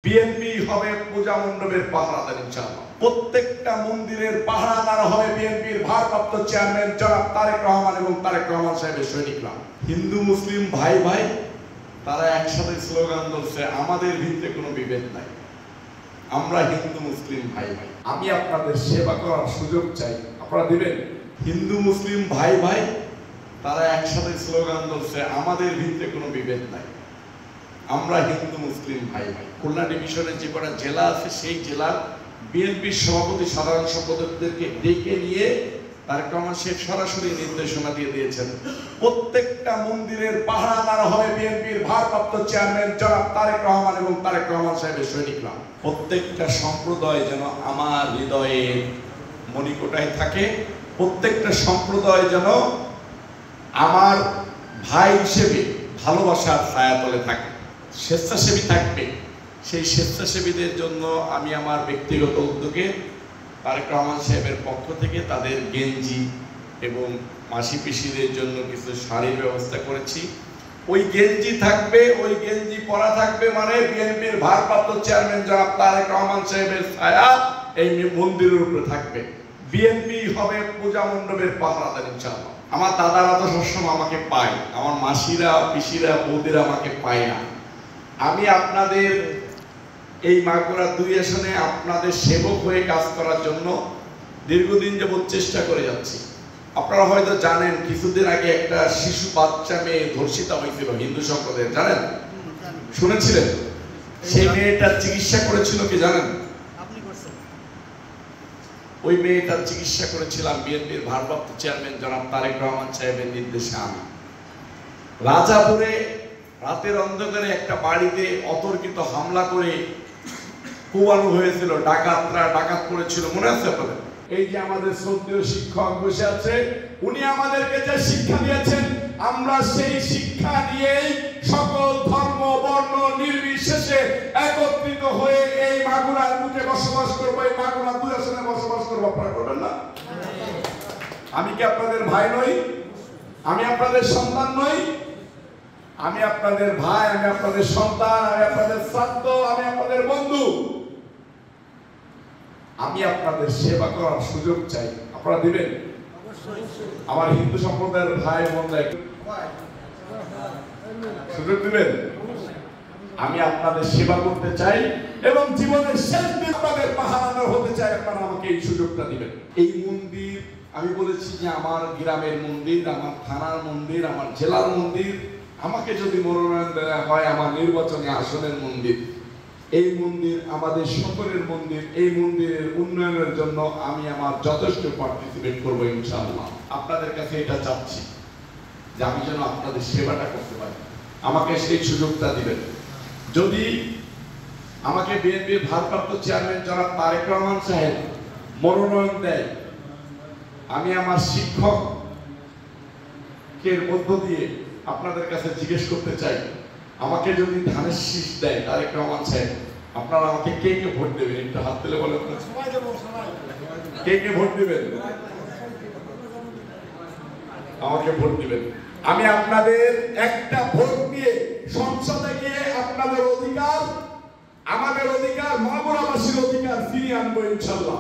BNP হবে পূজা মণ্ডপের পাহারাদার ইনশাআল্লাহ। প্রত্যেকটা মন্দিরের পাহারাদার হবে বিএনপির ভারপ্রাপ্ত চেয়ারম্যান জনাব তারেক রহমান এবং তারেক রহমান সাহেবের সৈনিকরা। হিন্দু মুসলিম ভাই ভাই তারা একসাথে স্লোগান ধরছে, আমাদের ভিতরে কোনো বিভেদ নাই, আমরা হিন্দু মুসলিম ভাই ভাই। আমি আপনাদের সেবা করার সুযোগ চাই, আপনারা দিবেন? হিন্দু মুসলিম ভাই ভাই তারা একসাথে স্লোগান ধরছে, আমাদের ভিতরে কোনো বিভেদ নাই, আমরা হিন্দু মুসলিম ভাই ভাই। খুলনা ডিভিশনের যে কটা জেলা আছে সেই জেলার বিএনপির সভাপতি সাধারণ সম্পাদকদেরকে ডেকে নিয়ে তারেক রহমান সাহেব সরাসরি নির্দেশনা দিয়ে দিয়েছেন, প্রত্যেকটা মন্দিরের পাহারাদার হবে বিএনপির ভারপ্রাপ্ত চেয়ারম্যান জনাব তারেক রহমান এবং তারেক রহমান সাহেবের সৈনিকরা। প্রত্যেকটা সম্প্রদায় যেন আমার হৃদয়ে মণিকোটায় থাকে, প্রত্যেকটা সম্প্রদায় যেন আমার ভাই হিসেবে ভালোবাসার ছায়াতলে থাকে, স্বেচ্ছাসেবী থাকবে। সেই স্বেচ্ছাসেবীদের জন্য আমি আমার ব্যক্তিগত উদ্যোগে তারেক রহমান সাহেবের পক্ষ থেকে তাদের গেঞ্জি এবং মাসি পিসিদের জন্য কিছু শাড়ির ব্যবস্থা করেছি। ওই গেঞ্জি থাকবে, ওই গেঞ্জি পরা থাকবে মানে বিএনপির ভারপ্রাপ্ত চেয়ারম্যান জনাব তারেক রহমান সাহেবের ছায়া এই মন্দিরের উপরে থাকবে। বিএনপি হবে পূজা মণ্ডপের পাহারাদার ইনশাআল্লাহ। আমার দাদারা তো সবসময় আমাকে পায়, আমার মাসিরা পিসিরা বৌদিরা আমাকে পায় না। আমি আপনাদের এই মাগুরা 2 আসনে আপনাদের সেবক হয়ে কাজ করার জন্য দীর্ঘদিন যাবৎ চেষ্টা করে যাচ্ছি। আপনারা হয়তো জানেন, কিছুদিন আগে একটা শিশু বাচ্চা মেয়ে ধর্ষিতা হয়েছিল হিন্দু সম্প্রদায়ের, জানেন? শুনেছিলেন? সেই মেয়েটার চিকিৎসা করেছিল কি জানেন? ওই মেয়েটার চিকিৎসা করেছিলাম বিএনপির ভারপ্রাপ্ত চেয়ারম্যান জনাব তারেক রহমান সাহেবের নির্দেশে। আমি রাজাপুরে রাতের অন্ধকারে একটা বাড়িতে অতর্কিত হামলা করে কোবানো হয়েছিল, ডাকাতরা ডাকাত করেছিল, মনে আছে আপনাদের? এই যে আমাদের শ্রদ্ধেয় শিক্ষক বসে আছে, উনি আমাদেরকে যে শিক্ষা দিয়েছেন, আমরা সেই শিক্ষা নিয়েই সকল ধর্ম বর্ণ নির্বিশেষে একত্রিত হয়ে এই মাগুরার বুকে বসবাস করবো, এই মাগুরা 2 আসনে বসবাস করবো। আপনারা করবেন না? আমি কি আপনাদের ভাই নই? আমি আপনাদের সন্তান নই? আমি আপনাদের ভাই, আমি আপনাদের সন্তান, আমি আপনাদের ছাত্র, আমি আপনাদের বন্ধু। আমি আপনাদের সেবা করার সুযোগ চাই, আপনারা দিবেন? আমার হিন্দু সম্প্রদায়ের ভাই বোনরা সুযোগ দিবেন? আমি আপনাদের সেবা করতে চাই এবং জীবনের শেষ দিন আপনাদের পাহারাদার হতে চাই, আপনারা আমাকে এই সুযোগটা দিবেন। এই মন্দির আমি বলেছি যে আমার গ্রামের মন্দির, আমার থানার মন্দির, আমার জেলার মন্দির, আমাকে যদি মনোনয়ন দেওয়া হয় আমার নির্বাচনী আসনের মন্দির, এই মন্দির আমাদের সকলের মন্দির। এই মন্দিরের উন্নয়নের জন্য আমি আমার যথেষ্ট পার্টিসিপেট করবো ইনশাআল্লাহ। আপনাদের কাছে এটা চাচ্ছি যে আমি যেন আপনাদের সেবাটা করতে পারি, আমাকে সেই সুযোগটা দিবেন। যদি আমাকে বিএনপির ভারপ্রাপ্ত চেয়ারম্যান জনাব তারেক রহমান সাহেব মনোনয়ন দেয়, আমি আমার শিক্ষকের মধ্য দিয়ে আপনাদের কাছে জিজ্ঞেস করতে চাই, আমাকে যদি ধানের শীষ দেয় তারেক রহমান সাহেব, আপনারা আমাকে কে কে ভোট দেবেন? একটু হাত তুলে বলেন, কে কে ভোট দিবেন? আমাকে ভোট দিবেন। আমি আপনাদের একটা ভোট দিয়ে সংসদে গিয়ে আপনাদের অধিকার, আমাদের অধিকার, মাগুরাবাসীর অধিকার ফিরিয়ে আনবো ইনশাআল্লাহ।